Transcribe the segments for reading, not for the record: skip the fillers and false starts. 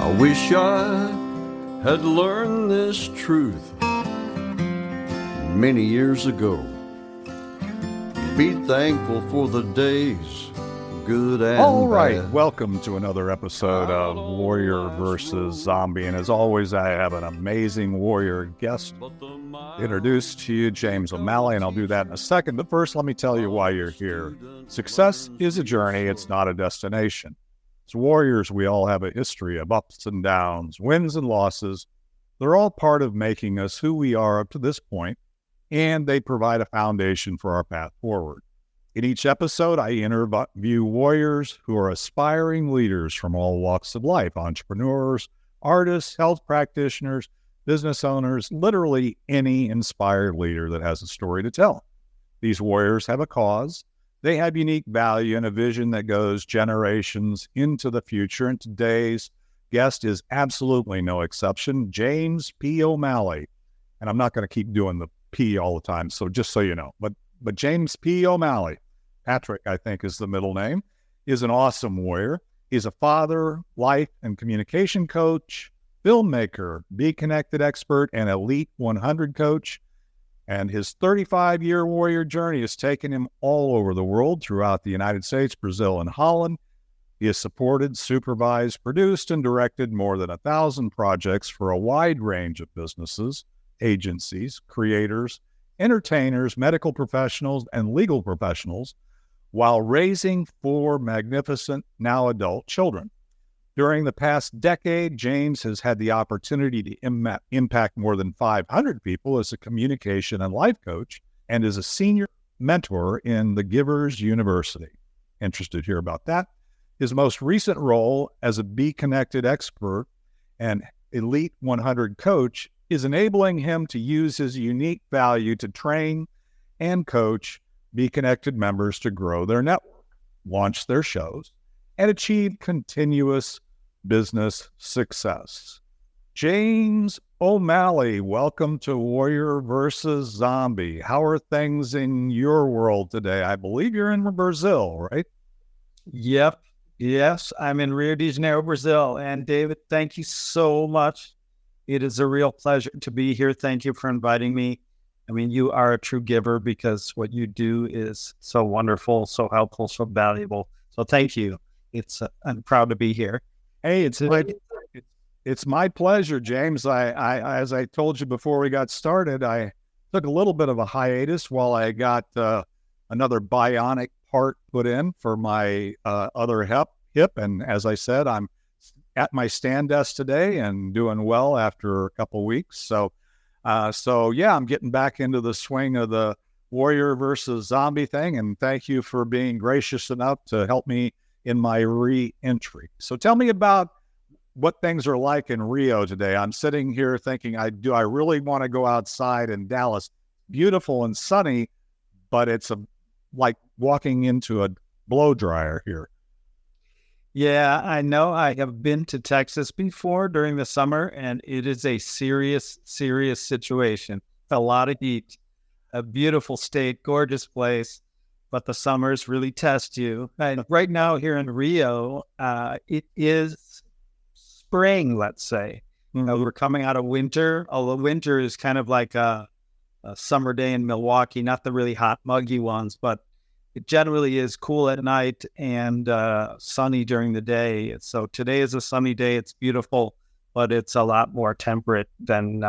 I wish I had learned this truth many years ago. Be thankful for the days, good and All right, bad. welcome to another episode of Warrior versus Zombie. And as always, I have an amazing warrior guest introduced to you, James O'Malley, and I'll do that in a second. But first, let me tell you why you're here. Success is a journey, it's not a destination. As warriors, we all have a history of ups and downs, wins and losses. They're all part of making us who we are up to this point, and they provide a foundation for our path forward. In each episode, I interview warriors who are aspiring leaders from all walks of life, entrepreneurs, artists, health practitioners, business owners, literally any inspired leader that has a story to tell. These warriors have a cause. They have unique value and a vision that goes generations into the future. And today's guest is absolutely no exception, James P. O'Malley. And I'm not going to keep doing the P all the time, so just so you know. But James P. O'Malley, Patrick, I think is the middle name, is an awesome warrior. He's a father, life and communication coach, filmmaker, BeeKonnected Expert and Elite 100 coach. And his 35-year warrior journey has taken him all over the world, throughout the United States, Brazil, and Holland. He has supported, supervised, produced, and directed more than 1,000 projects for a wide range of businesses, agencies, creators, entertainers, medical professionals, and legal professionals, while raising 4 magnificent, now adult children. During the past decade, James has had the opportunity to impact more than 500 people as a communication and life coach, and is a senior mentor in the Givers University. Interested to hear about that. His most recent role as a BeeKonnected Expert and Elite 100 coach is enabling him to use his unique value to train and coach BeeKonnected members to grow their network, launch their shows, and achieve continuous business success. James O'Malley, welcome to Warrior versus Zombie. How are things in your world today? I believe you're in Brazil, right? Yep. Yes, I'm in Rio de Janeiro, Brazil. And David, thank you so much. It is a real pleasure to be here. Thank you for inviting me. I mean, you are a true giver because what you do is so wonderful, so helpful, so valuable. So thank you. I'm proud to be here. Hey, it's my pleasure, James. I as I told you before we got started, I took a little bit of a hiatus while I got another bionic part put in for my other hip. And as I said, I'm at my stand desk today and doing well after a couple of weeks. So yeah, I'm getting back into the swing of the warrior versus zombie thing. And thank you for being gracious enough to help me in my re-entry. So tell me about what things are like in Rio today. I'm sitting here thinking, do I really want to go outside in Dallas? Beautiful and sunny, but it's like walking into a blow dryer here. Yeah, I know. I have been to Texas before during the summer, and it is a serious, serious situation. A lot of heat, a beautiful state, gorgeous place, but the summers really test you. And right now here in Rio, it is spring, let's say. Mm-hmm. We're coming out of winter, although winter is kind of like a summer day in Milwaukee, not the really hot, muggy ones, but it generally is cool at night and sunny during the day. So today is a sunny day. It's beautiful, but it's a lot more temperate than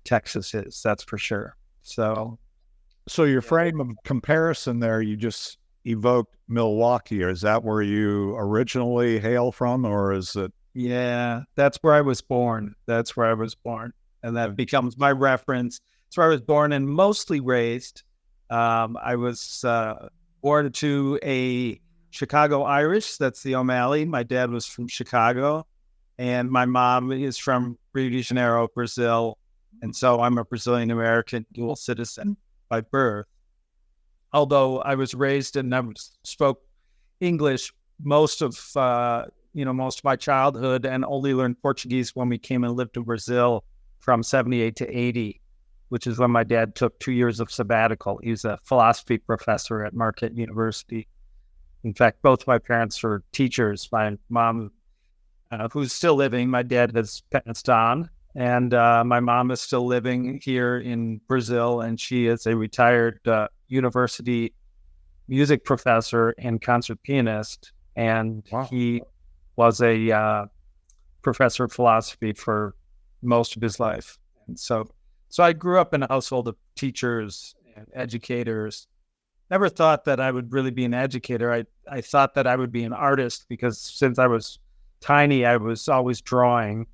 Texas is, that's for sure. So your frame of comparison there, you just evoked Milwaukee. Is that where you originally hail from, or is it? Yeah, that's where I was born. And that becomes my reference. That's where I was born and mostly raised. I was born to a Chicago Irish. That's the O'Malley. My dad was from Chicago, and my mom is from Rio de Janeiro, Brazil. And so I'm a Brazilian American dual citizen by birth. Although I was raised and never spoke English most of my childhood, and only learned Portuguese when we came and lived in Brazil from 78 to 80, which is when my dad took 2 years of sabbatical. He was a philosophy professor at Marquette University. In fact, both my parents were teachers. My mom who's still living. My dad has passed on, and my mom is still living here in Brazil, and she is a retired university music professor and concert pianist, and he was a professor of philosophy for most of his life. And so I grew up in a household of teachers and educators. Never thought that I would really be an educator. I thought that I would be an artist, because since I was tiny, I was always drawing.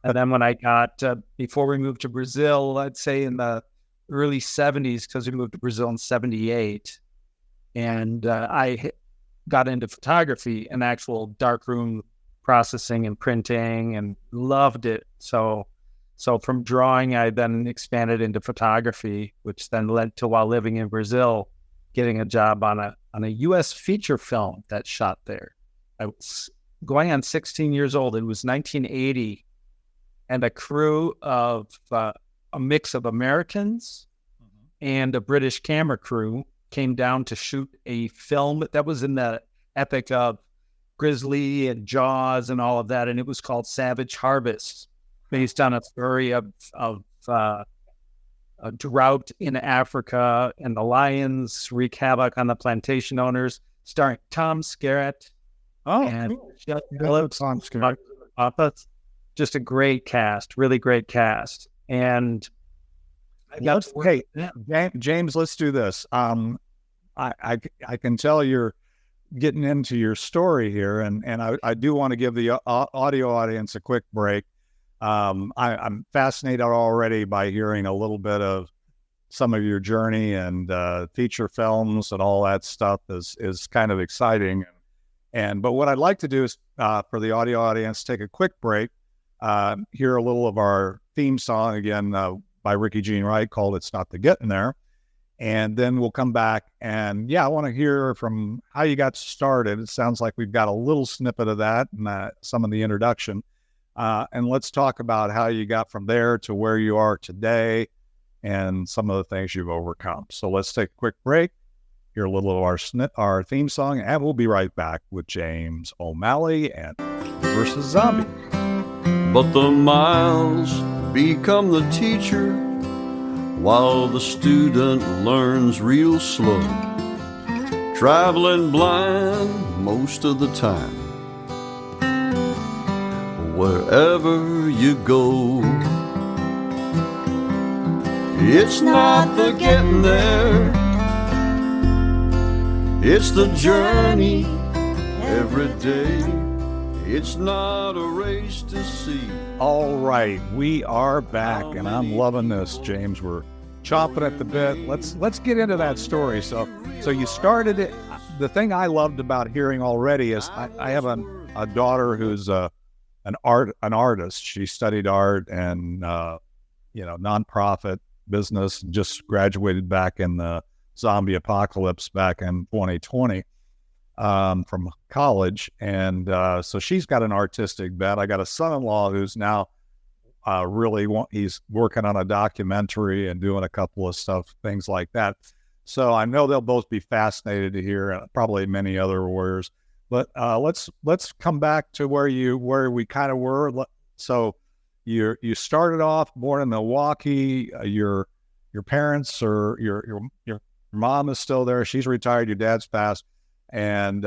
And then when I got, before we moved to Brazil, I'd say in the early 70s, because we moved to Brazil in 78, and I got into photography and actual darkroom processing and printing, and loved it. So from drawing, I then expanded into photography, which then led to, while living in Brazil, getting a job on a U.S. feature film that shot there. I was going on 16 years old. It was 1980, and a crew of a mix of Americans and a British camera crew came down to shoot a film that was in the epic of Grizzly and Jaws and all of that, and it was called Savage Harvest, based on a story of a drought in Africa, and the lions wreak havoc on the plantation owners, starring Tom Skerritt. And Tom Skerritt. Just a great cast, really great cast. And James, let's do this. I can tell you're getting into your story here, and I do want to give the audio audience a quick break. I'm fascinated already by hearing a little bit of some of your journey, and feature films and all that stuff is kind of exciting. But what I'd like to do is, for the audio audience, take a quick break, hear a little of our theme song again by Ricky Jean Wright, called "It's Not the Getting There," and then we'll come back. And I want to hear from how you got started. It sounds like we've got a little snippet of that and some of the introduction. And let's talk about how you got from there to where you are today, and some of the things you've overcome. So let's take a quick break, hear a little of our theme song, and we'll be right back with James O'Malley and versus Zombie. But the miles become the teacher, while the student learns real slow, traveling blind most of the time. Wherever you go, it's not the getting there, it's the journey every day. It's not a race to see. All right, we are back, and I'm loving this, James. We're chomping at the bit. Let's get into that story. So you started it. The thing I loved about hearing already is I have a daughter who's an artist. She studied art and nonprofit business. Just graduated back in the zombie apocalypse back in 2020 from college, and so she's got an artistic bent. I got a son-in-law who's now he's working on a documentary and doing a couple of things like that. So I know they'll both be fascinated to hear, and probably many other warriors. But let's come back to where we kind of were. So you started off born in Milwaukee. Your parents, or your mom is still there. She's retired. Your dad's passed, and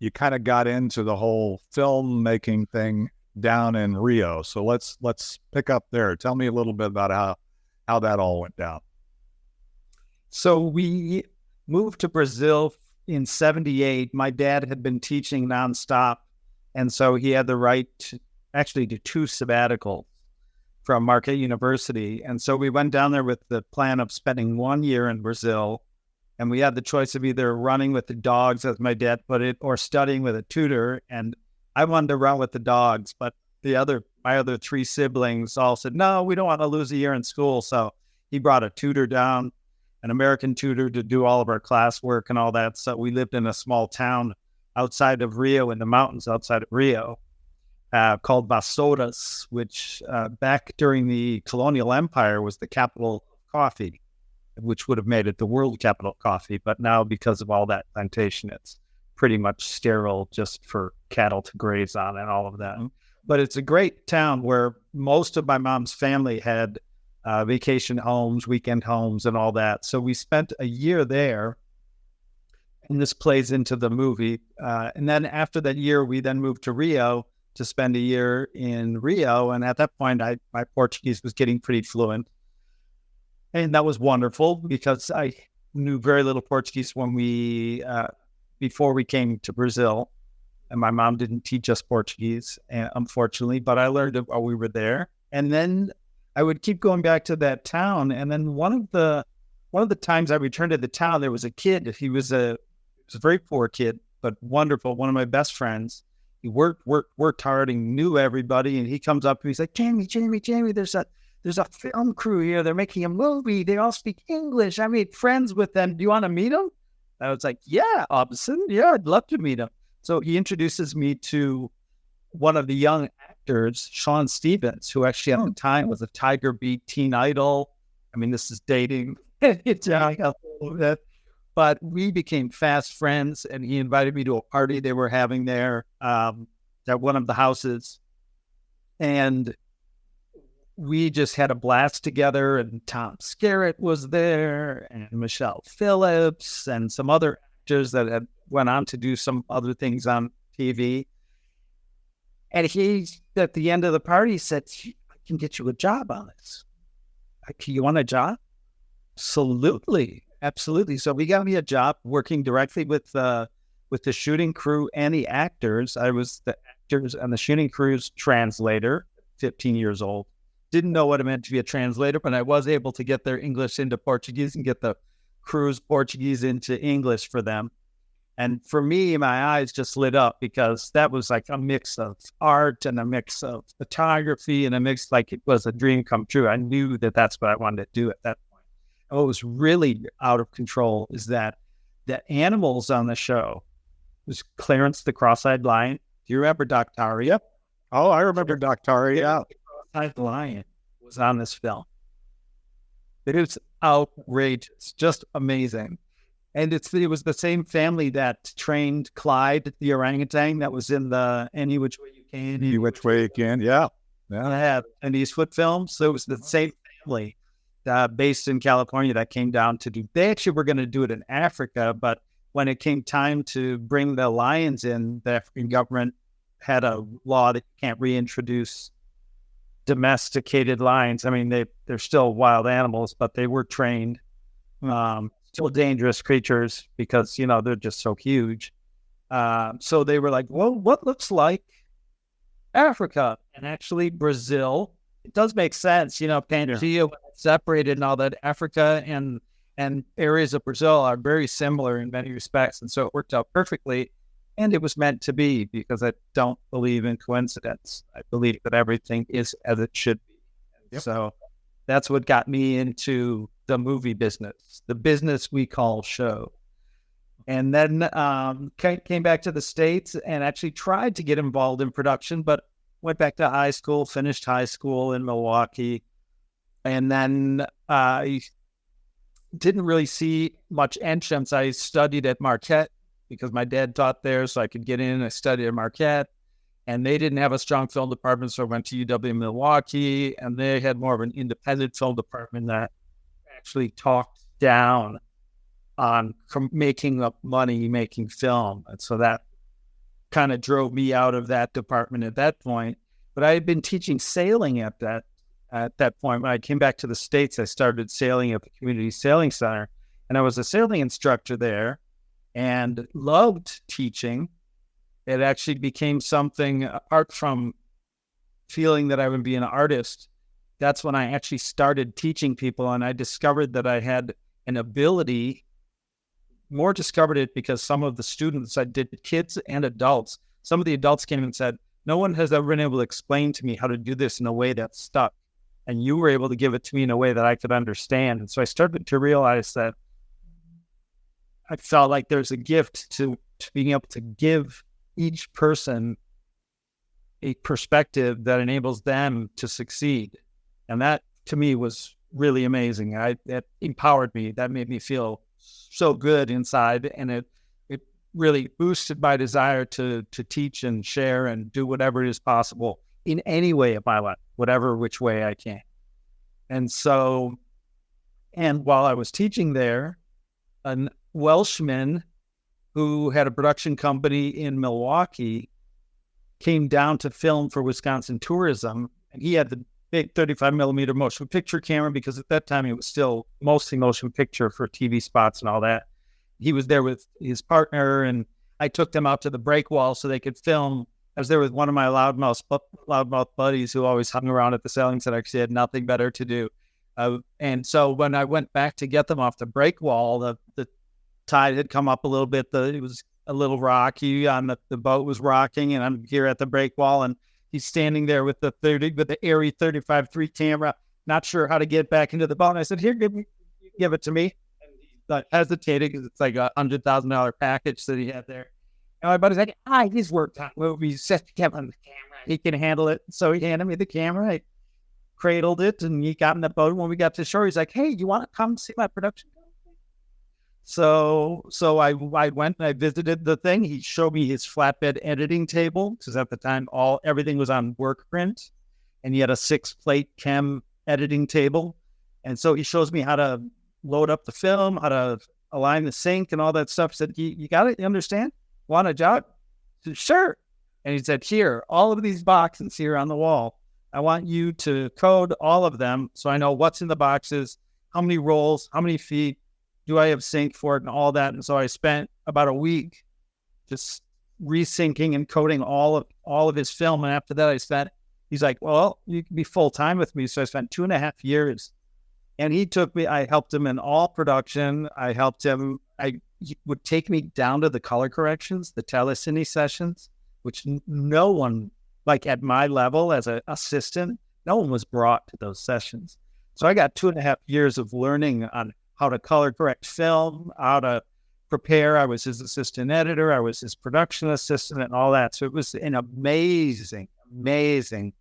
you kind of got into the whole filmmaking thing down in Rio. So let's pick up there. Tell me a little bit about how that all went down. So we moved to Brazil in 78. My dad had been teaching nonstop, and so he had the right to do 2 sabbaticals from Marquette University. And so we went down there with the plan of spending 1 year in Brazil, and we had the choice of either running with the dogs, as my dad put it, or studying with a tutor. And I wanted to run with the dogs, but my other 3 siblings all said, no, we don't want to lose a year in school. So he brought a tutor down, an American tutor, to do all of our classwork and all that. So we lived in a small town outside of Rio, in the mountains outside of Rio, called Vassouras, which back during the colonial empire was the capital of coffee, which would have made it the world capital of coffee. But now, because of all that plantation, it's pretty much sterile, just for cattle to graze on and all of that. but it's a great town where most of my mom's family had vacation homes, weekend homes, and all that. So we spent a year there, and this plays into the movie. And then after that year, we then moved to Rio to spend a year in Rio. And at that point, my Portuguese was getting pretty fluent. And that was wonderful because I knew very little Portuguese when before we came to Brazil. And my mom didn't teach us Portuguese, unfortunately, but I learned it while we were there. And then I would keep going back to that town. And then one of the times I returned to the town, there was a kid. He was a very poor kid, but wonderful. One of my best friends. He worked hard and knew everybody. And he comes up and he's like, Jamie, there's a film crew here. They're making a movie. They all speak English. I made friends with them. Do you want to meet them? I was like, yeah, Obson. Yeah, I'd love to meet them. So he introduces me to one of the young actors, Sean Stevens, who actually at the time was a Tiger Beat teen idol. I mean, this is dating. It's a little bit. But we became fast friends, and he invited me to a party they were having there at one of the houses. And we just had a blast together, and Tom Skerritt was there, and Michelle Phillips, and some other actors that had went on to do some other things on TV. And he, at the end of the party, said, I can get you a job on this. You want a job? Absolutely. So he got me a job working directly with the shooting crew and the actors. I was the actors and the shooting crew's translator, 15 years old. Didn't know what it meant to be a translator, but I was able to get their English into Portuguese and get the crew's Portuguese into English for them. And for me, my eyes just lit up because that was like a mix of art and a mix of photography and a mix, like it was a dream come true. I knew that that's what I wanted to do at that point. And what was really out of control is that the animals on the show was Clarence the Cross-Eyed Lion. Do you remember Doctaria? Oh, I remember Doctaria. Yeah. The Cross-Eyed Lion was on this film. It was outrageous, just amazing. And it was the same family that trained Clyde, the orangutan, that was in the Any Which Way You Can. Any Which Way You Can, yeah. And Eastwood films. So it was the same family based in California that came down to do. They actually were going to do it in Africa, but when it came time to bring the lions in, the African government had a law that you can't reintroduce domesticated lions. I mean, they're still wild animals, but they were trained. Still dangerous creatures because, they're just so huge. So they were like, well, what looks like Africa? And actually Brazil, it does make sense. Pangaea separated and all that. Africa and areas of Brazil are very similar in many respects. And so it worked out perfectly. And it was meant to be because I don't believe in coincidence. I believe that everything is as it should be. Yep. So that's what got me into the movie business, the business we call show. And then came back to the States and actually tried to get involved in production, but went back to high school, finished high school in Milwaukee. And then I didn't really see much entrance. I studied at Marquette because my dad taught there, so I could get in. I studied at Marquette. And they didn't have a strong film department, so I went to UW Milwaukee, and they had more of an independent film department that actually talked down on making up money, making film. And so that kind of drove me out of that department at that point. But I had been teaching sailing at that point. When I came back to the States, I started sailing at the Community Sailing Center, and I was a sailing instructor there and loved teaching. It actually became something apart from feeling that I would be an artist. That's when I actually started teaching people, and I discovered that I had an ability, more discovered it because some of the students, I did kids and adults. Some of the adults came and said, no one has ever been able to explain to me how to do this in a way that stuck. And you were able to give it to me in a way that I could understand. And so I started to realize that I felt like there's a gift to being able to give each person a perspective that enables them to succeed. And that to me was really amazing. That empowered me. That made me feel so good inside. And it really boosted my desire to teach and share and do whatever it is possible in any way of my life, whatever which way I can. And so, and while I was teaching there, a Welshman who had a production company in Milwaukee came down to film for Wisconsin Tourism, and he had the big 35 millimeter motion picture camera, because at that time it was still mostly motion picture for TV spots and all that. He was there with his partner, and I took them out to the break wall so they could film. I was there with one of my loudmouth buddies who always hung around at the selling center because he had nothing better to do. And so when I went back to get them off the break wall, the tide had come up a little bit. It was a little rocky. The boat was rocking, and I'm here at the break wall, and he's standing there with the Arri 35-3 camera, not sure how to get back into the boat. And I said, "Here, give it to me." And he hesitated because it's like $100,000 package that he had there. And my buddy's like, he's worked on movies. Set the camera on the camera. He can handle it. So he handed me the camera. I cradled it, and he got in the boat. When we got to shore, he's like, "Hey, you want to come see my production company?" So I went and I visited the thing. He showed me his flatbed editing table, because at the time everything was on work print, and he had a 6-plate chem editing table. And so he shows me how to load up the film, how to align the sync and all that stuff. He said, you got it? You understand? Want a job? I said, sure. And he said, "Here, all of these boxes here on the wall, I want you to code all of them so I know what's in the boxes, how many rolls, how many feet, do I have sync for it, and all that." And so I spent about a week just resyncing and coding all of his film. And after that, he's like, "Well, you can be full time with me." So I spent 2.5 years, and he took me. I helped him in all production. I helped him. He would take me down to the color corrections, the telecine sessions, which no one, like at my level as an assistant, no one was brought to those sessions. So I got 2.5 years of learning on how to color correct film, how to prepare. I was his assistant editor. I was his production assistant and all that. So it was an amazing, amazing,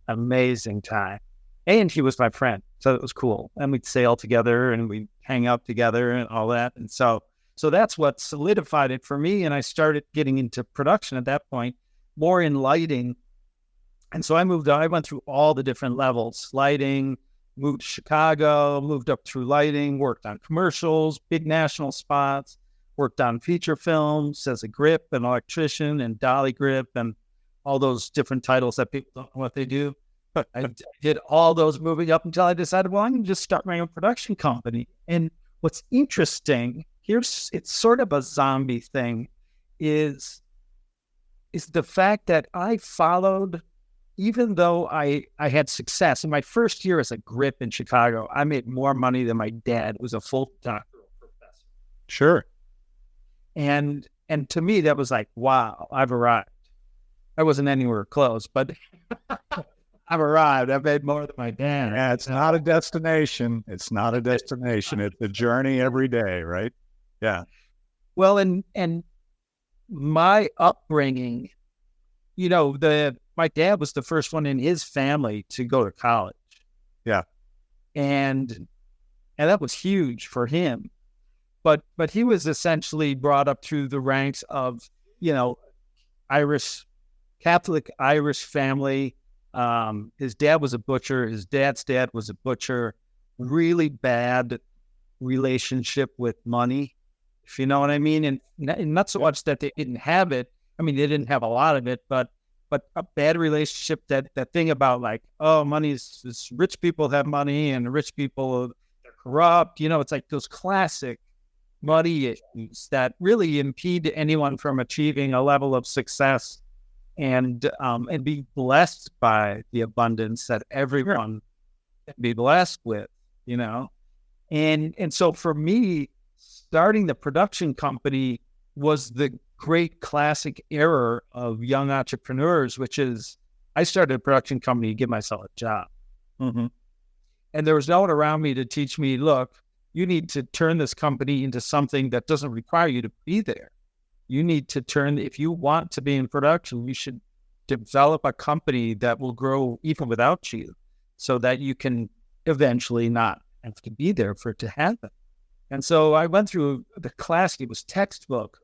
amazing time. And he was my friend. So it was cool. And we'd sail together and we'd hang out together and all that. And so that's what solidified it for me. And I started getting into production at that point, more in lighting. And so I went through all the different levels: lighting, moved to Chicago, moved up through lighting, worked on commercials, big national spots, worked on feature films as a grip, an electrician, and dolly grip, and all those different titles that people don't know what they do. I did all those moving up until I decided, well, I'm going to just start my own production company. And what's interesting, it's sort of a zombie thing, is the fact that I followed. Even though I had success in my first year as a grip in Chicago, I made more money than my dad, who was a full doctoral professor. Sure. And to me, that was like, wow, I've arrived. I wasn't anywhere close, but I've arrived. I've made more than my dad. Yeah, it's not a destination. It's not a destination. It's a journey every day, right? Yeah. Well, and my upbringing, my dad was the first one in his family to go to college. Yeah. And that was huge for him. But he was essentially brought up through the ranks of, Catholic Irish family. His dad was a butcher. His dad's dad was a butcher. Really bad relationship with money, if you know what I mean. And not so much that they didn't have it. I mean, they didn't have a lot of it, but a bad relationship, that thing about like, oh, money is rich people have money and rich people, they're corrupt. It's like those classic money issues that really impede anyone from achieving a level of success and be blessed by the abundance that everyone can be blessed with, And so for me, starting the production company was the great classic error of young entrepreneurs, which is I started a production company to give myself a job. Mm-hmm. And there was no one around me to teach me, look, you need to turn this company into something that doesn't require you to be there. You need to if you want to be in production, you should develop a company that will grow even without you so that you can eventually not have to be there for it to happen. And so I went through the class. It was textbook.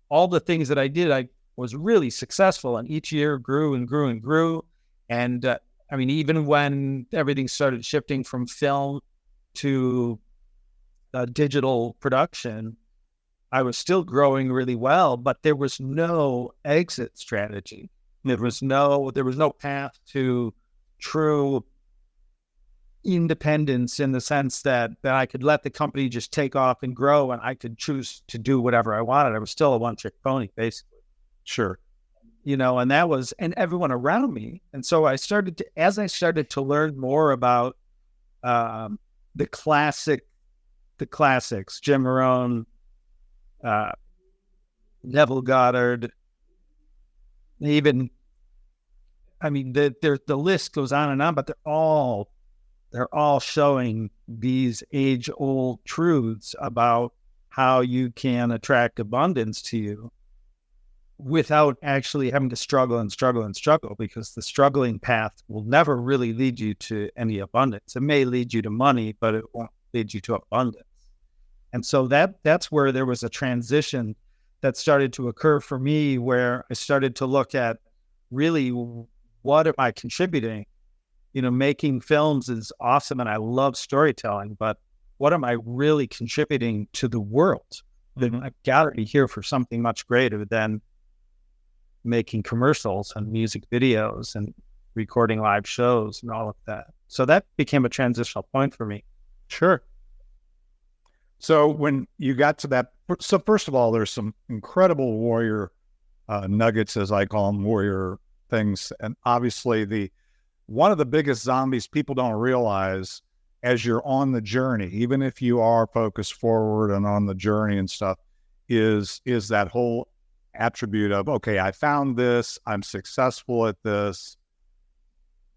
All the things that I did, I was really successful, and each year grew and grew and grew. And I mean, even when everything started shifting from film to digital production, I was still growing really well, but there was no exit strategy. There was no path to true independence in the sense that I could let the company just take off and grow, and I could choose to do whatever I wanted. I was still a one-trick pony, basically. Sure. And that was, and everyone around me. And so as I started to learn more about the classics, Jim Morone, Neville Goddard, even, I mean, the list goes on and on, but they're all showing these age-old truths about how you can attract abundance to you without actually having to struggle, because the struggling path will never really lead you to any abundance. It may lead you to money, but it won't lead you to abundance. And so that's where there was a transition that started to occur for me, where I started to look at really, what am I contributing? Making films is awesome and I love storytelling, but what am I really contributing to the world? Then I've got to be here for something much greater than making commercials and music videos and recording live shows and all of that. So that became a transitional point for me. Sure. So when you got to that, so first of all, there's some incredible warrior nuggets, as I call them, warrior things. And obviously one of the biggest zombies people don't realize as you're on the journey, even if you are focused forward and on the journey and stuff, is that whole attribute of, okay, I found this, I'm successful at this.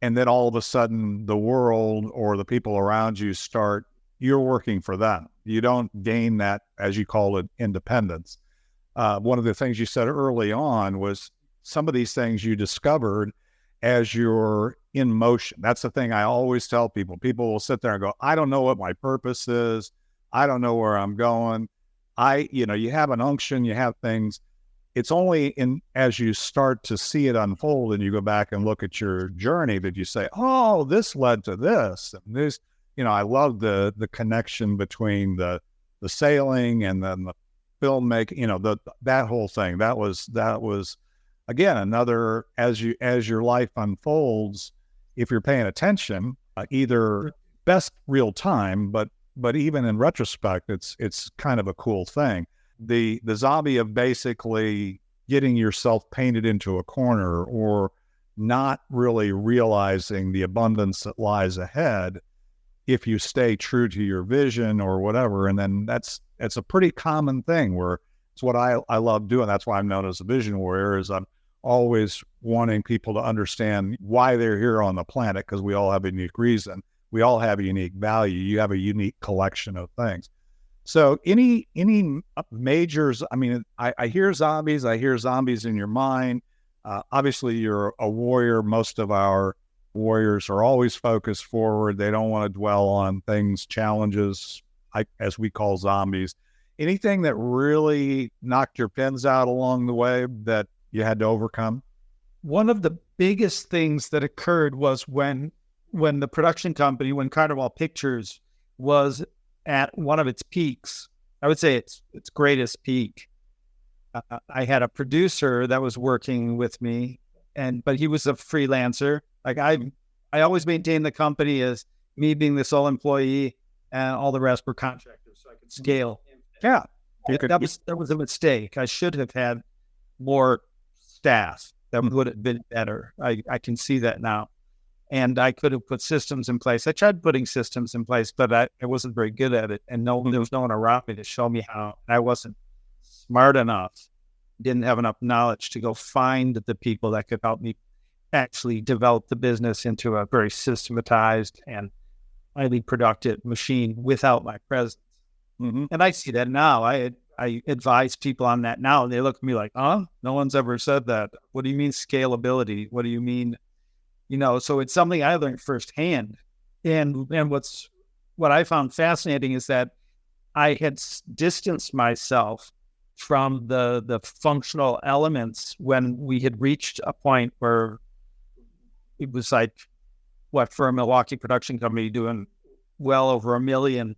And then all of a sudden the world or the people around you you're working for them. You don't gain that, as you call it, independence. One of the things you said early on was some of these things you discovered as you're in motion. That's the thing I always tell people. People will sit there and go, I don't know what my purpose is. I don't know where I'm going. You have an unction, you have things. It's only as you start to see it unfold and you go back and look at your journey that you say, oh, this led to this. And this, I love the connection between the sailing and then the filmmaking, that whole thing. That was again, another, as your life unfolds, if you're paying attention, either best real time, but even in retrospect, it's kind of a cool thing. The zombie of basically getting yourself painted into a corner or not really realizing the abundance that lies ahead if you stay true to your vision or whatever. And then it's a pretty common thing where it's what I love doing. That's why I'm known as a vision warrior, is I'm always wanting people to understand why they're here on the planet, because we all have a unique reason. We all have a unique value. You have a unique collection of things. So any majors, I mean, I hear zombies in your mind. Obviously you're a warrior. Most of our warriors are always focused forward. They don't want to dwell on things, challenges, as we call zombies. Anything that really knocked your pins out along the way that you had to overcome? One of the biggest things that occurred was when the production company, when Carnival Pictures was at one of its peaks, I would say its greatest peak. I had a producer that was working with me, but he was a freelancer. Like I always maintained the company as me being the sole employee, and all the rest were contractors, so I could scale. Yeah, that was a mistake. I should have had more staff. That would have been better. I can see that now. And I could have put systems in place. I tried putting systems in place, but I wasn't very good at it. And there was no one around me to show me how. I wasn't smart enough, didn't have enough knowledge to go find the people that could help me actually develop the business into a very systematized and highly productive machine without my presence. Mm-hmm. And I see that now. I advise people on that now, and they look at me like, no one's ever said that. What do you mean scalability? What do you mean? So it's something I learned firsthand. And what I found fascinating is that I had distanced myself from the functional elements when we had reached a point where it was like, what, for a Milwaukee production company doing well over $1 million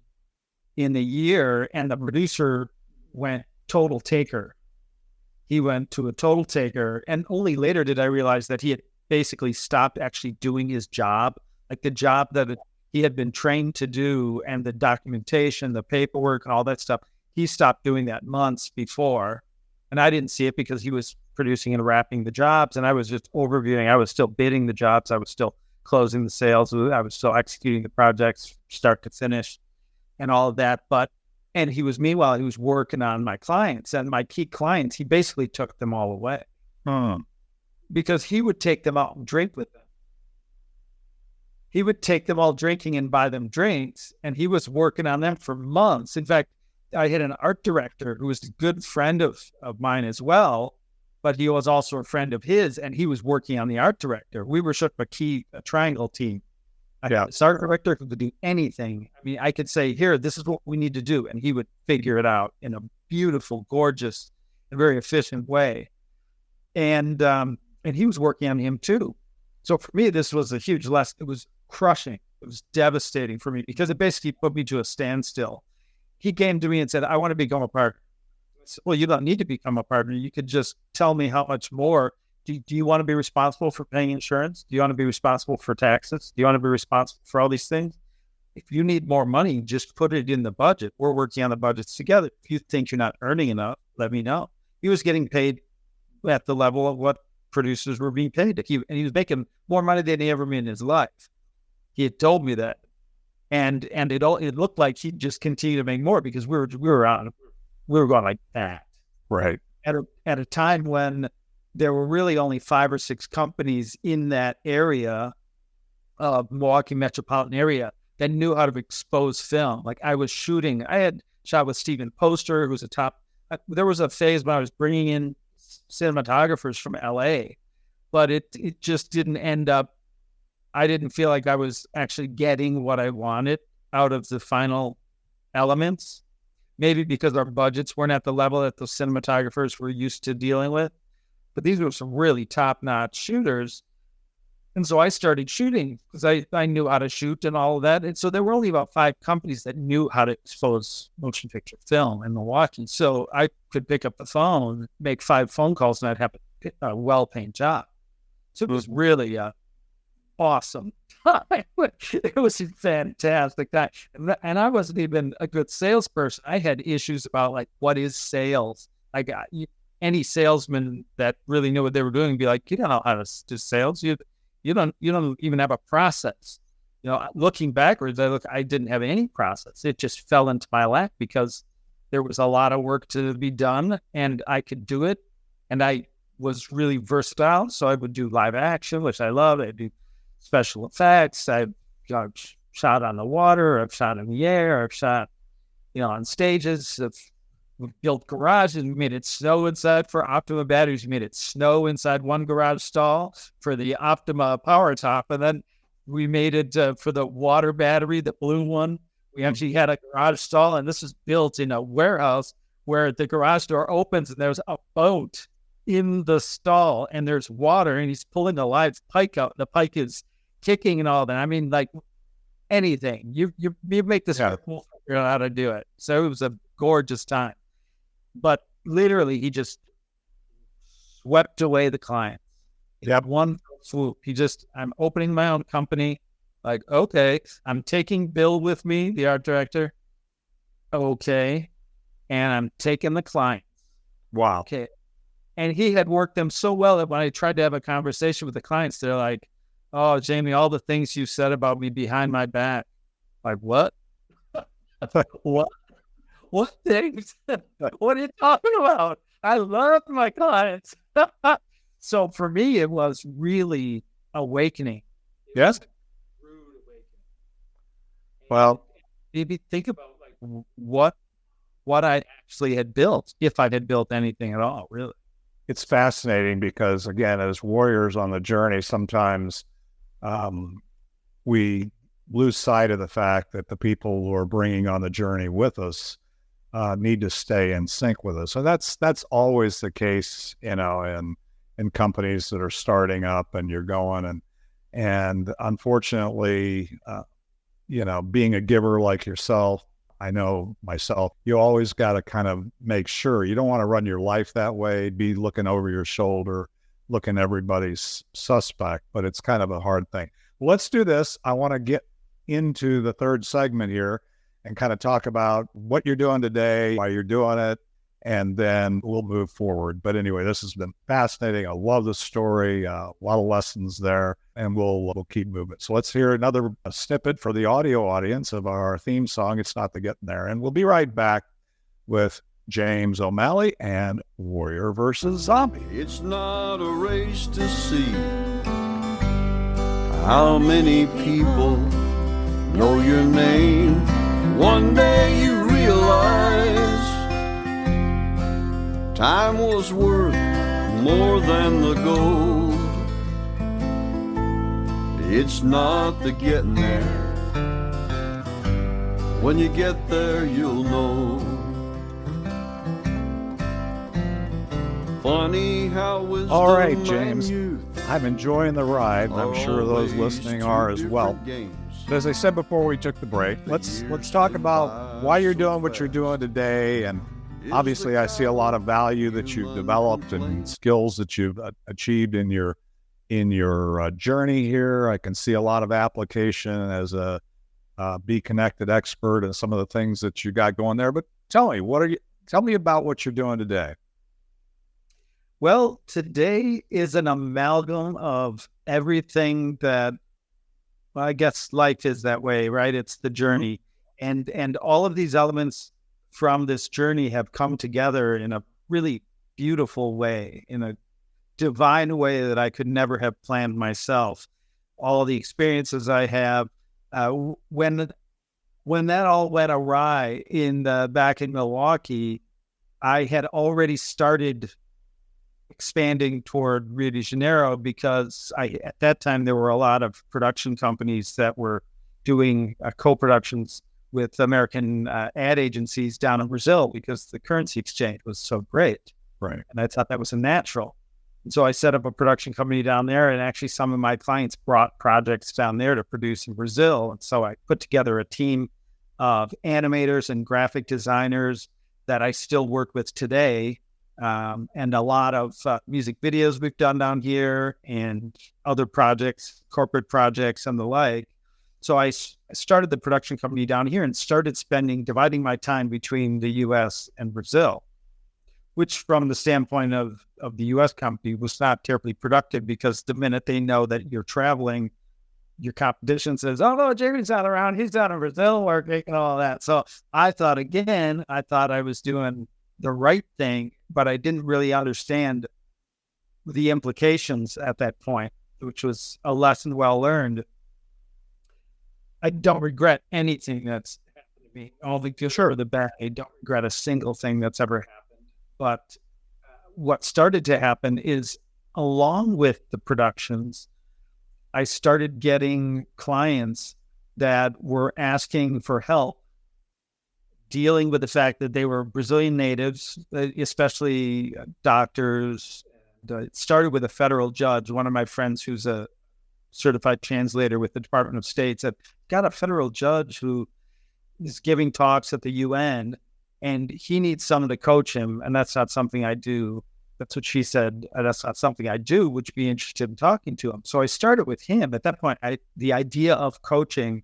in a year. And the producer went total taker. He went to a total taker. And only later did I realize that he had basically stopped actually doing his job, like the job that he had been trained to do, and the documentation, the paperwork, and all that stuff. He stopped doing that months before. And I didn't see it because he was producing and wrapping the jobs. And I was just overviewing. I was still bidding the jobs. I was still closing the sales. I was still executing the projects start to finish and all of that. And he was working on my clients, and my key clients, he basically took them all away because he would take them out and drink with them. He would take them all drinking and buy them drinks, and he was working on them for months. In fact, I had an art director who was a good friend of mine as well, but he was also a friend of his, and he was working on the art director. We were sort of a triangle team. I had this art director who could do anything. I mean, I could say, here, this is what we need to do, and he would figure it out in a beautiful, gorgeous, and very efficient way. And he was working on him too. So for me, this was a huge lesson. It was crushing. It was devastating for me because it basically put me to a standstill. He came to me and said, I want to become a partner. I said, well, you don't need to become a partner. You could just tell me how much more. Do you want to be responsible for paying insurance? Do you want to be responsible for taxes? Do you want to be responsible for all these things? If you need more money, just put it in the budget. We're working on the budgets together. If you think you're not earning enough, let me know. He was getting paid at the level of what producers were being paid. And he was making more money than he ever made in his life. He had told me that. And it looked like he'd just continue to make more because we were going like that. Right. At a time when there were really only 5 or 6 companies in that area, Milwaukee metropolitan area, that knew how to expose film. Like I had shot with Stephen Poster, who was there was a phase when I was bringing in cinematographers from LA, but it just didn't end up. I didn't feel like I was actually getting what I wanted out of the final elements. Maybe because our budgets weren't at the level that the cinematographers were used to dealing with. But these were some really top-notch shooters. And so I started shooting because I knew how to shoot and all of that. And so there were only about 5 companies that knew how to expose motion picture film in Milwaukee. So I could pick up the phone, make 5 phone calls, and I'd have a well-paying job. So it was really awesome. It was a fantastic time. And I wasn't even a good salesperson. I had issues about, like, what is sales? Any salesman that really knew what they were doing would be like, you don't know how to do sales. You don't even have a process. Looking backwards, I didn't have any process. It just fell into my lap because there was a lot of work to be done and I could do it. And I was really versatile. So I would do live action, which I loved. I'd do special effects. I've shot on the water. I've shot in the air. I've shot, on stages. We built garages. We made it snow inside for Optima batteries. We made it snow inside one garage stall for the Optima power top. And then we made it for the water battery, the blue one. We actually had a garage stall, and this is built in a warehouse where the garage door opens and there's a boat in the stall and there's water and he's pulling the live pike out. The pike is kicking and all that. I mean, like anything. You make this cool, figure out how to do it. So it was a gorgeous time. But literally, he just swept away the clients. Yep. One swoop. I'm opening my own company. Like, okay, I'm taking Bill with me, the art director. Okay. And I'm taking the clients. Wow. Okay. And he had worked them so well that when I tried to have a conversation with the clients, they're like, oh, Jamie, all the things you said about me behind my back. Like, what? What? What things? What are you talking about? I love my clients. So for me, it was really awakening. Yes. Rude awakening. Well, Maybe think about like what I actually had built, if I had built anything at all, really. it's fascinating because, again, as warriors on the journey, sometimes we lose sight of the fact that the people who are bringing on the journey with us need to stay in sync with us. So that's always the case, in companies that are starting up and you're going. And unfortunately, being a giver like yourself, I know myself, you always got to kind of make sure you don't want to run your life that way, be looking over your shoulder, looking everybody's suspect, but it's kind of a hard thing. Let's do this. I want to get into the third segment here and kind of talk about what you're doing today, why you're doing it, and then we'll move forward. But anyway, this has been fascinating. I love the story, a lot of lessons there, and we'll keep moving. So let's hear another snippet for the audio audience of our theme song, It's Not the Getting There. And we'll be right back with James O'Malley and Warrior versus Zombie. It's not a race to see how many people know your name. One day you realize time was worth more than the gold. It's not the getting there. When you get there, you'll know. Funny how wisdom All right, and James. youth I'm enjoying the ride, and I'm sure those listening are as well. But as I said before we took the break, let's talk about why you're doing what you're doing today. And obviously, I see a lot of value that you've developed and skills that you've achieved in your journey here. I can see a lot of application as a BeeKonnected expert and some of the things that you got going there. But tell me about what you're doing today. Well, today is an amalgam of everything that, well, I guess life is that way, right? It's the journey. And all of these elements from this journey have come together in a really beautiful way, in a divine way that I could never have planned myself. All the experiences I have, when that all went awry back in Milwaukee, I had already started expanding toward Rio de Janeiro because at that time there were a lot of production companies that were doing co-productions with American ad agencies down in Brazil because the currency exchange was so great. Right. And I thought that was a natural. And so I set up a production company down there, and actually some of my clients brought projects down there to produce in Brazil. And so I put together a team of animators and graphic designers that I still work with today. And a lot of music videos we've done down here and other projects, corporate projects and the like. So I started the production company down here and started dividing my time between the U.S. and Brazil, which from the standpoint of the U.S. company was not terribly productive because the minute they know that you're traveling, your competition says, oh, no, Jerry's not around. He's down in Brazil working and all that. So I thought I was doing the right thing, but I didn't really understand the implications at that point, which was a lesson well learned. I don't regret anything that's happened to me. All the good or the bad, I don't regret a single thing that's ever happened. But what started to happen is, along with the productions, I started getting clients that were asking for help dealing with the fact that they were Brazilian natives, especially doctors. It started with a federal judge. One of my friends who's a certified translator with the Department of State said, got a federal judge who is giving talks at the UN and he needs someone to coach him. And that's not something I do. That's what she said. That's not something I do. Would you be interested in talking to him? So I started with him. At that point, the idea of coaching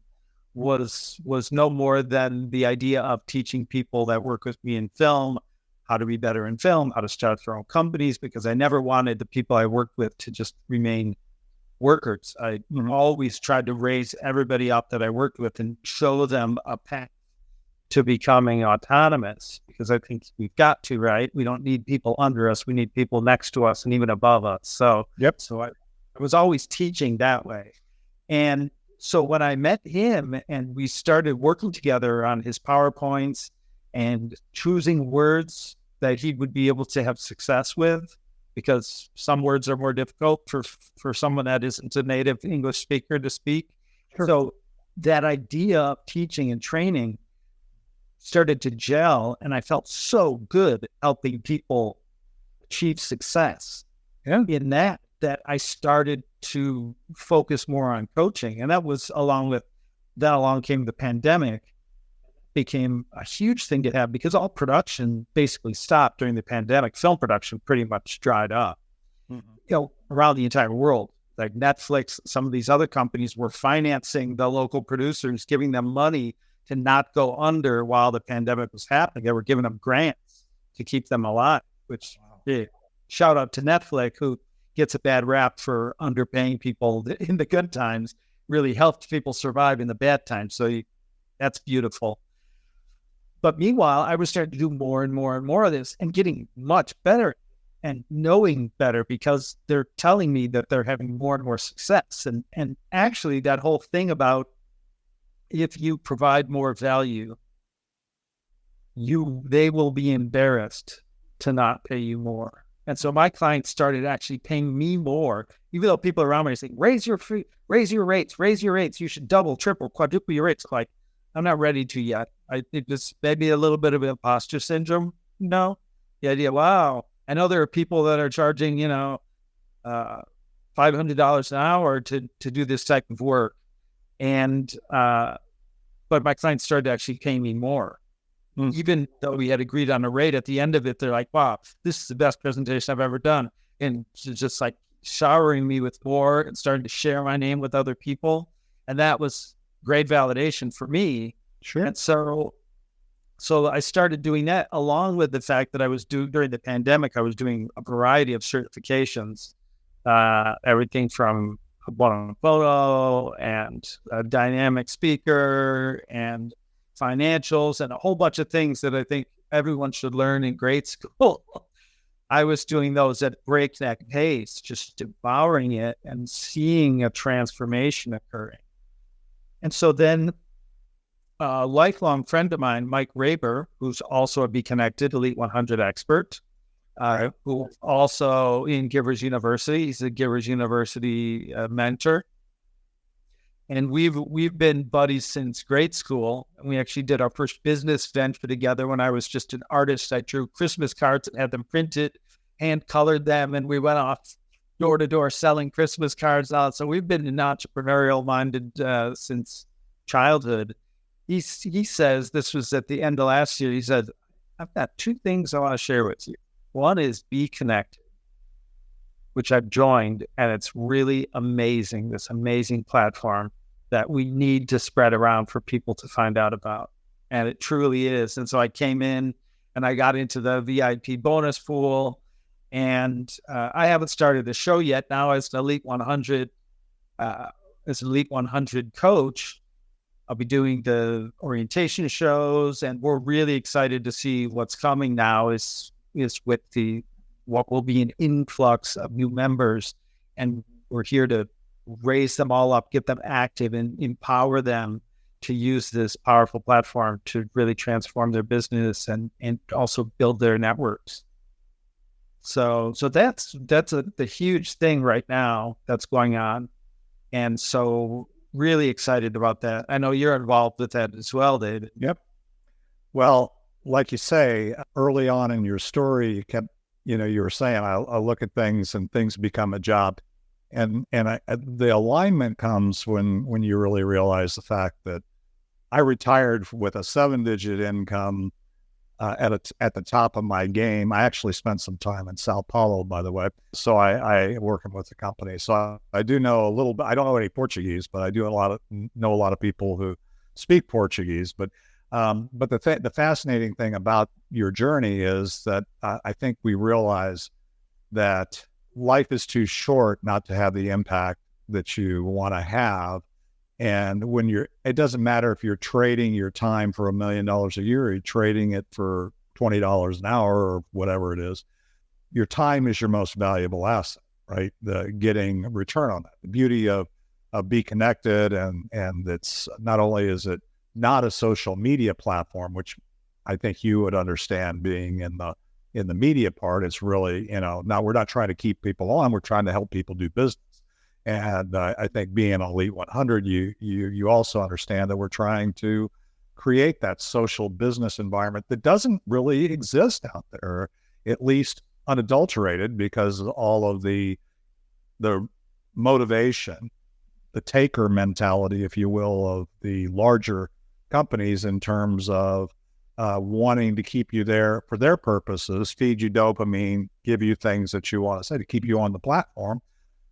was no more than the idea of teaching people that work with me in film how to be better in film, how to start their own companies, because I never wanted the people I worked with to just remain workers. I always tried to raise everybody up that I worked with and show them a path to becoming autonomous, because I think we've got to, right? We don't need people under us. We need people next to us and even above us. So, So I was always teaching that way. And so when I met him and we started working together on his PowerPoints and choosing words that he would be able to have success with, because some words are more difficult for someone that isn't a native English speaker to speak. Sure. So that idea of teaching and training started to gel, and I felt so good helping people achieve success in that. that I started to focus more on coaching. And that was along came the pandemic, became a huge thing to have because all production basically stopped during the pandemic. Film production pretty much dried up, around the entire world. Like Netflix, some of these other companies were financing the local producers, giving them money to not go under while the pandemic was happening. They were giving them grants to keep them alive, which shout out to Netflix, who gets a bad rap for underpaying people in the good times, really helped people survive in the bad times. So that's beautiful. But meanwhile, I was starting to do more and more and more of this and getting much better and knowing better because they're telling me that they're having more and more success. And actually that whole thing about if you provide more value, they will be embarrassed to not pay you more. And so my clients started actually paying me more, even though people around me are saying, raise your rates. You should double, triple, quadruple your rates. Like, I'm not ready to yet. It just maybe a little bit of imposter syndrome. The idea, wow, I know there are people that are charging, $500 an hour to do this type of work. And, but my clients started to actually pay me more. Even though we had agreed on a rate, at the end of it, they're like, wow, this is the best presentation I've ever done. And just like showering me with more and starting to share my name with other people. And that was great validation for me. Sure. And so I started doing that along with the fact that I was during the pandemic, I was doing a variety of certifications, everything from a one-on-one photo and a dynamic speaker and financials and a whole bunch of things that I think everyone should learn in grade school. I was doing those at breakneck pace, just devouring it and seeing a transformation occurring. And so then a lifelong friend of mine, Mike Raber, who's also a BeeKonnected Elite 100 expert, who also in Givers University, he's a Givers University mentor. And we've been buddies since grade school. And we actually did our first business venture together when I was just an artist. I drew Christmas cards and had them printed, hand colored them, and we went off door to door selling Christmas cards out. So we've been entrepreneurial minded since childhood. He says, this was at the end of last year, he said, I've got two things I want to share with you. One is BeeKonnected, which I've joined, and it's really amazing, this amazing platform that we need to spread around for people to find out about. And it truly is. And so I came in and I got into the VIP bonus pool, and I haven't started the show yet. Now as an Elite 100, coach, I'll be doing the orientation shows, and we're really excited to see what's coming now is with what will be an influx of new members. And we're here to raise them all up, get them active, and empower them to use this powerful platform to really transform their business and also build their networks. So that's the huge thing right now that's going on. And so really excited about that. I know you're involved with that as well, David. Yep. Well, like you say, early on in your story, you kept, you were saying, I look at things and things become a job. And the alignment comes when you really realize the fact that I retired with a 7-digit income at the top of my game. I actually spent some time in Sao Paulo, by the way. So I working with the company. So I do know a little bit. I don't know any Portuguese, but I do know a lot of people who speak Portuguese. But the fascinating thing about your journey is that I think we realize that life is too short not to have the impact that you want to have. And it doesn't matter if you're trading your time for $1 million a year, or you're trading it for $20 an hour or whatever it is. Your time is your most valuable asset, right? Getting return on that. The beauty of BeeKonnected and it's not only is it not a social media platform, which I think you would understand being in the media part. It's really, now we're not trying to keep people on, we're trying to help people do business. And I think being an Elite 100, you also understand that we're trying to create that social business environment that doesn't really exist out there, at least unadulterated, because all of the the motivation, the taker mentality, if you will, of the larger companies in terms of wanting to keep you there for their purposes, feed you dopamine, give you things that you want to say to keep you on the platform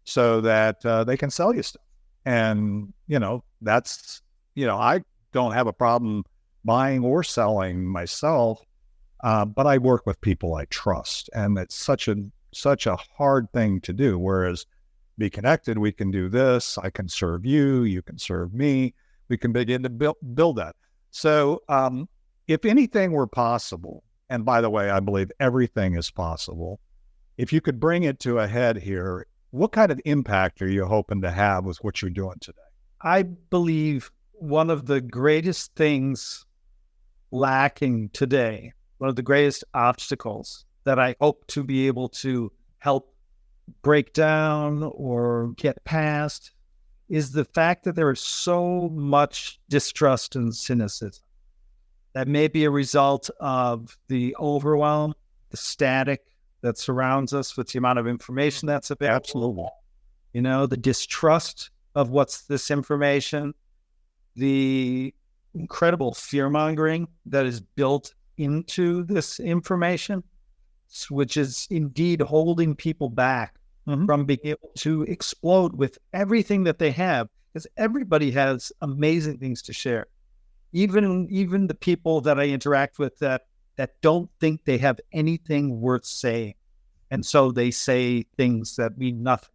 so that they can sell you stuff. And, that's, I don't have a problem buying or selling myself, but I work with people I trust. And it's such a hard thing to do. Whereas BeeKonnected, we can do this. I can serve you. You can serve me. We can begin to build that. So if anything were possible, and by the way, I believe everything is possible, if you could bring it to a head here, what kind of impact are you hoping to have with what you're doing today? I believe one of the greatest things lacking today, one of the greatest obstacles that I hope to be able to help break down or get past, is the fact that there is so much distrust and cynicism. That may be a result of the overwhelm, the static that surrounds us with the amount of information that's available. Absolutely. The distrust of what's this information, the incredible fear-mongering that is built into this information, which is indeed holding people back from being able to explode with everything that they have, because everybody has amazing things to share. Even the people that I interact with that don't think they have anything worth saying. And so they say things that mean nothing.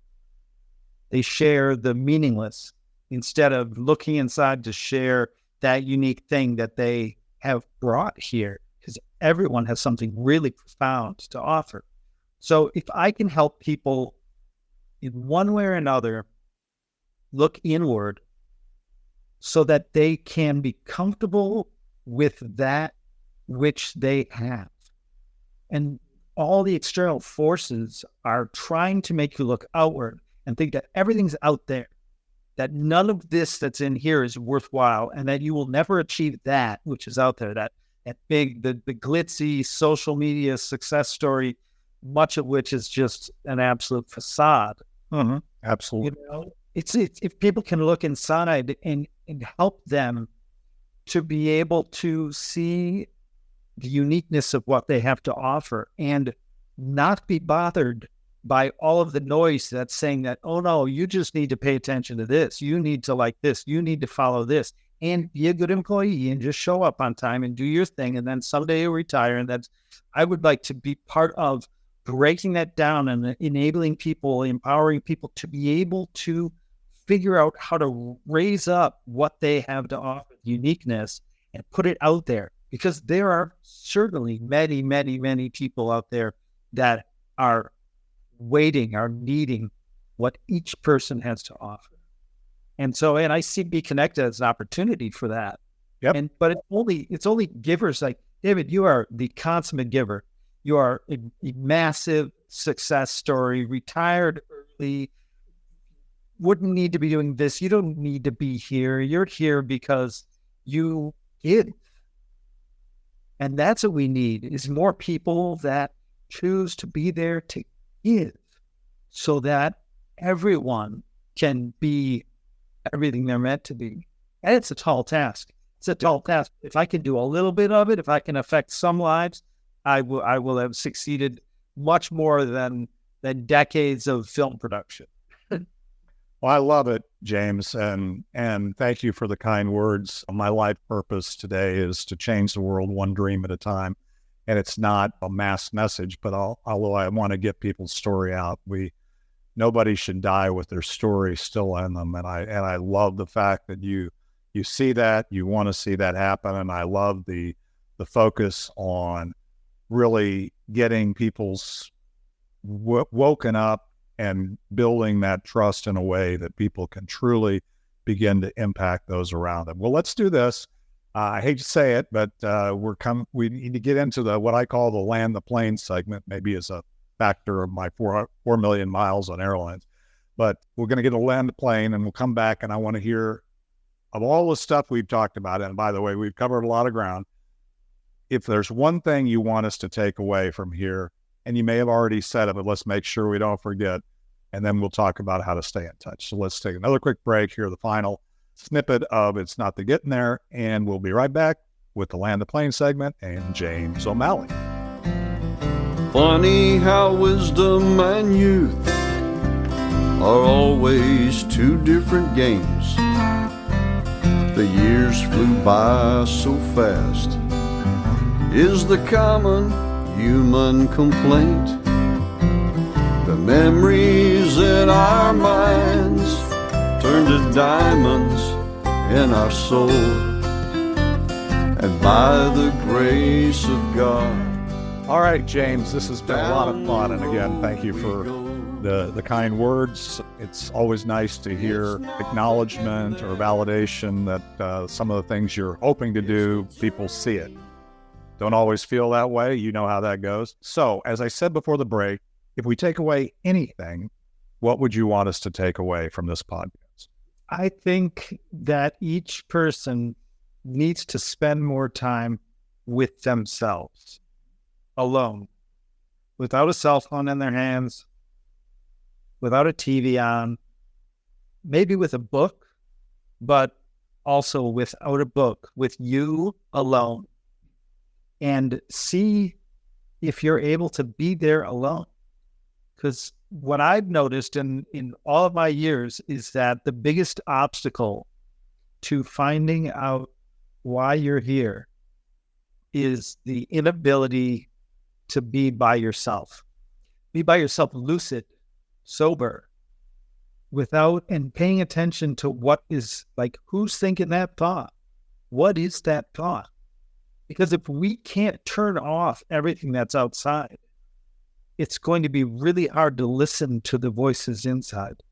They share the meaningless instead of looking inside to share that unique thing that they have brought here, because everyone has something really profound to offer. So if I can help people in one way or another look inward so that they can be comfortable with that which they have. And all the external forces are trying to make you look outward and think that everything's out there, that none of this that's in here is worthwhile, and that you will never achieve that which is out there, that big, the glitzy social media success story, much of which is just an absolute facade. Absolutely. It's if people can look inside and help them to be able to see the uniqueness of what they have to offer and not be bothered by all of the noise that's saying that, oh no, you just need to pay attention to this. You need to like this. You need to follow this and be a good employee and just show up on time and do your thing. And then someday you'll retire. And I would like to be part of breaking that down and enabling people, empowering people to be able to figure out how to raise up what they have to offer, uniqueness, and put it out there. Because there are certainly many, many, many people out there that are waiting, are needing what each person has to offer. And I see BeeKonnected as an opportunity for that. Yep. But it's only givers like David. You are the consummate giver. You are a massive success story, retired early, wouldn't need to be doing this. You don't need to be here. You're here because you give. And that's what we need, is more people that choose to be there to give so that everyone can be everything they're meant to be. And it's a tall task. It's a tall task. If I can do a little bit of it, if I can affect some lives, I will have succeeded much more than decades of film production. Well, I love it, James, and thank you for the kind words. My life purpose today is to change the world one dream at a time, and it's not a mass message, but although I want to get people's story out, nobody should die with their story still in them, and I love the fact that you see that, you want to see that happen, and I love the focus on really getting people's woken up and building that trust in a way that people can truly begin to impact those around them. Well, let's do this. I hate to say it, but we need to get into what I call the land the plane segment, maybe as a factor of my 4 million miles on airlines. But we're going to get a land the plane, and we'll come back, and I want to hear of all the stuff we've talked about. And by the way, we've covered a lot of ground. If there's one thing you want us to take away from here, and you may have already said it, but let's make sure we don't forget, and then we'll talk about how to stay in touch. So let's take another quick break here, the final snippet of It's Not the Getting There, and we'll be right back with the Land the Plane segment and James O'Malley. Funny how wisdom and youth are always two different games. The years flew by so fast, is the common human complaint. The memories in our minds turn to diamonds in our soul, and by the grace of God. All right, James, this has been a lot of fun, and again, thank you for the kind words. It's always nice to hear acknowledgement or validation that some of the things you're hoping to do, people see it. Don't always feel that way. You know how that goes. So, as I said before the break, if we take away anything, what would you want us to take away from this podcast? I think that each person needs to spend more time with themselves, alone, without a cell phone in their hands, without a TV on, maybe with a book, but also without a book, with you alone, and see if you're able to be there alone. Because what I've noticed in all of my years is that the biggest obstacle to finding out why you're here is the inability to be by yourself. Be by yourself, lucid, sober, without and paying attention to what is like, who's thinking that thought? What is that thought? Because if we can't turn off everything that's outside, it's going to be really hard to listen to the voices inside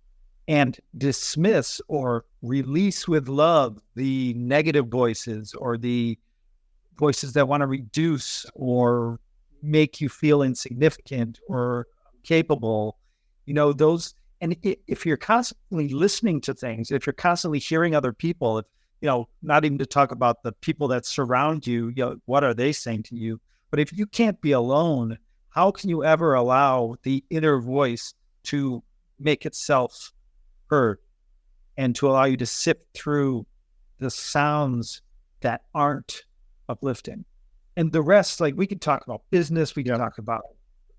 and dismiss or release with love the negative voices or the voices that want to reduce or make you feel insignificant or capable. You know, those, and if you're constantly listening to things, if you're constantly hearing other people, if, you know, not even to talk about the people that surround you, you know, what are they saying to you? But if you can't be alone, how can you ever allow the inner voice to make itself heard and to allow you to sift through the sounds that aren't uplifting? And the rest, like, we could talk about business, we can talk about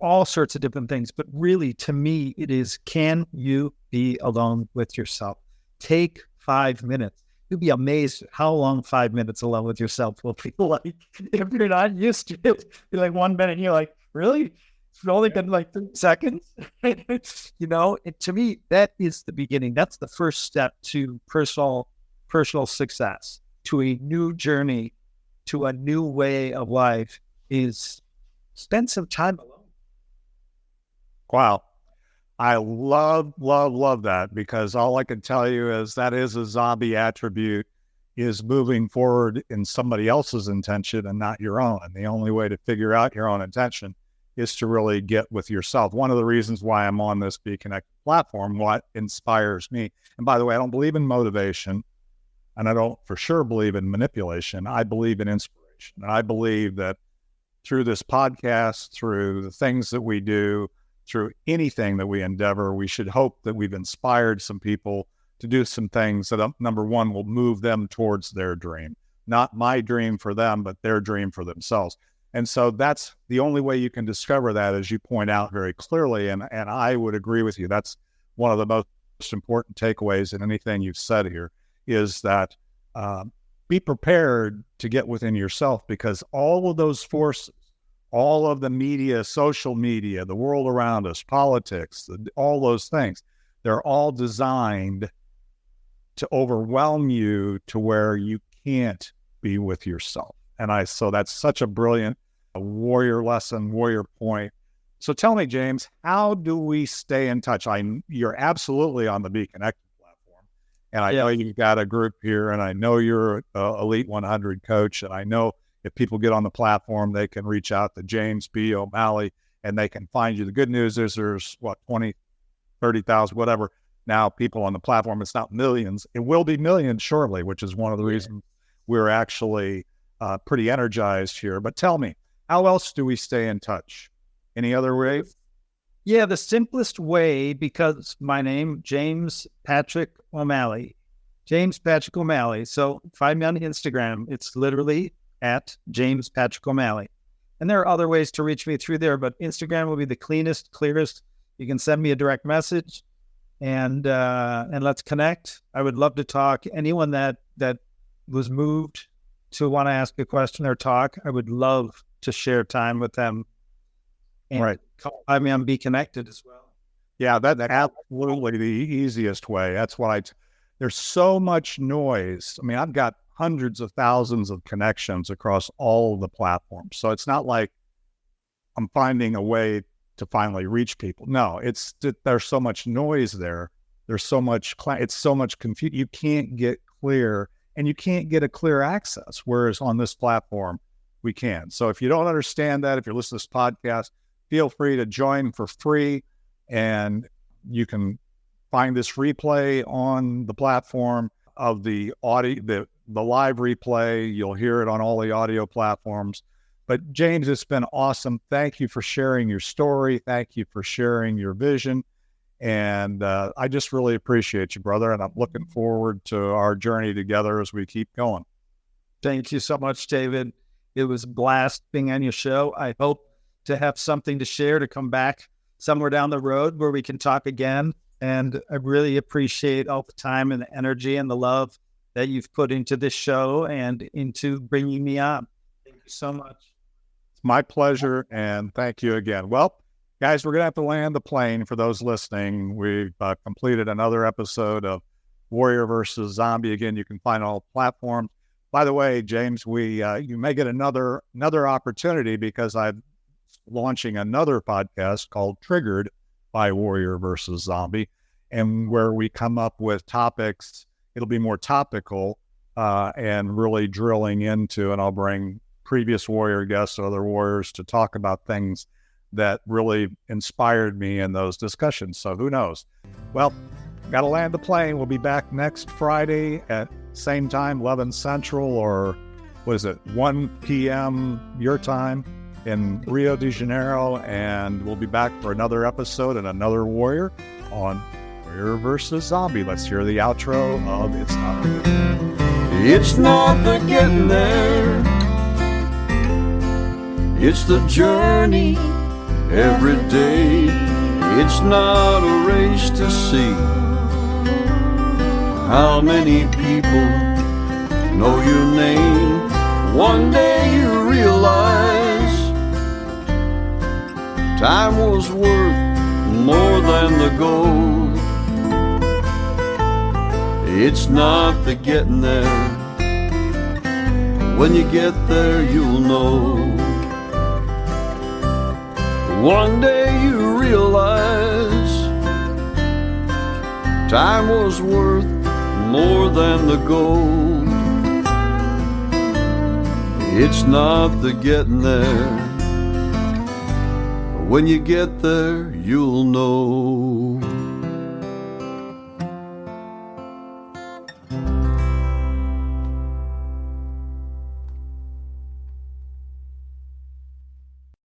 all sorts of different things, but really, to me, it is, can you be alone with yourself? Take 5 minutes. You'll be amazed at how long 5 minutes alone with yourself will feel like. If you're not used to it, you're like 1 minute and you're like, really? It's only been like 30 seconds? You know, to me, that is the beginning. That's the first step to personal success, to a new journey, to a new way of life, is spend some time alone. Wow. I love that, because all I can tell you is that is a zombie attribute, is moving forward in somebody else's intention and not your own. And the only way to figure out your own intention is to really get with yourself. One of the reasons why I'm on this BeeKonnected platform, what inspires me, and by the way, I don't believe in motivation, and I don't for sure believe in manipulation. I believe in inspiration. And I believe that through this podcast, through the things that we do, through anything that we endeavor, we should hope that we've inspired some people to do some things that, number one, will move them towards their dream. Not my dream for them, but their dream for themselves. And so that's the only way you can discover that, as you point out very clearly. And I would agree with you. That's one of the most important takeaways in anything you've said here, is that be prepared to get within yourself, because all of those forces, all of the media, social media, the world around us, politics, all those things, they're all designed to overwhelm you to where you can't be with yourself. And so that's such a brilliant warrior lesson, warrior point. So tell me, James, how do we stay in touch? You're absolutely on the BeeKonnected platform, and I know you've got a group here, and I know you're an Elite 100 coach, and I know if people get on the platform, they can reach out to James B. O'Malley, and they can find you. The good news is there's, 20, 30,000, whatever, now people on the platform. It's not millions. It will be millions shortly, which is one of the reasons we're actually pretty energized here. But tell me, how else do we stay in touch? Any other way? Yeah, the simplest way, because my name, James Patrick O'Malley. James Patrick O'Malley. So find me on Instagram. It's literally at James Patrick O'Malley. And there are other ways to reach me through there, but Instagram will be the cleanest, clearest. You can send me a direct message and let's connect. I would love to talk. Anyone that was moved to want to ask a question or talk, I would love to share time with them. And Right. I mean, I'm BeeKonnected as well. Yeah, that's absolutely the easiest way. That's what there's so much noise. I mean, I've got hundreds of thousands of connections across all of the platforms. So it's not like I'm finding a way to finally reach people. No, it's there's so much noise there. There's so much, it's so much confusion. You can't get clear, and you can't get a clear access. Whereas on this platform, we can. So if you don't understand that, if you're listening to this podcast, feel free to join for free, and you can find this replay on the platform of the audio, the live replay. You'll hear it on all the audio platforms. But James, it's been awesome. Thank you for sharing your story. Thank you for sharing your vision. And I just really appreciate you, brother. And I'm looking forward to our journey together as we keep going. Thank you so much, David. It was a blast being on your show. I hope to have something to share, to come back somewhere down the road where we can talk again. And I really appreciate all the time and the energy and the love that you've put into this show and into bringing me on. Thank you so much. It's my pleasure, and thank you again. Well, guys, we're going to have to land the plane. For those listening, we've completed another episode of Warrior versus Zombie. Again, you can find all platforms. By the way, James, you may get another opportunity, because I'm launching another podcast called Triggered by Warrior versus Zombie, and where we come up with topics. It'll be more topical and really drilling into, and I'll bring previous warrior guests, other warriors, to talk about things that really inspired me in those discussions. So who knows? Well, got to land the plane. We'll be back next Friday at same time, 11 Central, or what is it, 1 p.m. your time in Rio de Janeiro. And we'll be back for another episode and another warrior on Warrior versus Zombie. Let's hear the outro of It's Not the Getting. It's not the getting there, it's the journey every day. It's not a race to see how many people know your name. One day you realize time was worth more than the gold. It's not the getting there, when you get there you'll know. One day you realize time was worth more than the gold. It's not the getting there, when you get there you'll know.